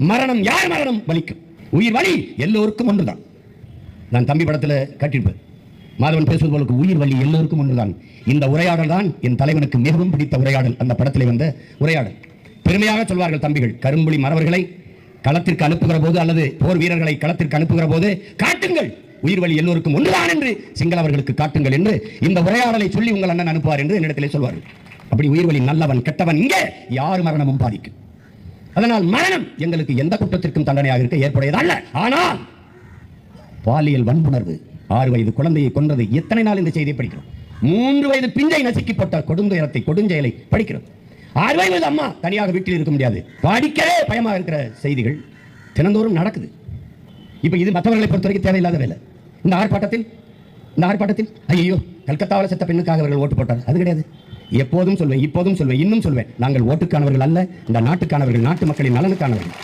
மரணம் யார் மரணம் வலிக்கும், உயிர் வலி எல்லோருக்கும் ஒன்றுதான். நான் தம்பி படத்தில் கட்டியிருப்பேன், மாதவன் பேசுவது போல உயிர் வலி எல்லோருக்கும் ஒன்றுதான். இந்த உரையாடல் தான் என் தலைவனுக்கு மிகவும் பிடித்த உரையாடல். அந்த படத்தில் வந்த உரையாடல் பெருமையாக சொல்வார்கள் தம்பிகள். கரும்புலி மறவர்களை களத்திற்கு அனுப்புகிற போது அல்லது போர் வீரர்களை களத்திற்கு அனுப்புகிற போது காட்டுங்கள் உயிர் வலி எல்லோருக்கும் ஒன்றுதான் என்று சிங்களவர்களுக்கு காட்டுங்கள் என்று இந்த உரையாடலை சொல்லி உங்கள் அண்ணன் அனுப்புவார் என்று என்னிடத்திலே சொல்வார்கள். அப்படி உயிர் வலி நல்லவன் கெட்டவன் இங்கே யார் மரணமும் பாதிக்கும். அதனால் மரணம் எங்களுக்கு எந்த குற்றத்திற்கும் தண்டனையாக இருக்க ஏற்புடையதல்ல. ஆனால் பாலியல் வன்புணர்வு 6 வயது குழந்தையை கொன்றது எத்தனை நாள் இந்த செய்தியை படிக்கிறோம். 3 வயது பிஞ்சை நசுக்கிப்பட்ட கொடுந்துயரத்தை கொடுஞ்செயலை படிக்கிறோம். 6 வயது அம்மா தனியாக வீட்டில் இருக்க முடியாது, படிக்கவே பயமாக இருக்கிற செய்திகள் தினந்தோறும் நடக்குது. இப்ப இது மற்றவர்களை பொறுத்த வரைக்கும் தேவையில்லாத வேலை. இந்த ஆர்ப்பாட்டத்தில் ஐயோ கல்கத்தாவில் செத்த பெண்ணுக்காக அவர்கள் ஓட்டு போட்டார், அது கிடையாது. எப்போதும் சொல்வேன், இப்போதும் சொல்வேன், இன்னும் சொல்வேன், நாங்கள் ஓட்டுக்கானவர்கள் அல்ல, இந்த நாட்டுக்கானவர்கள், நாட்டு மக்களின் நலனுக்கானவர்கள்.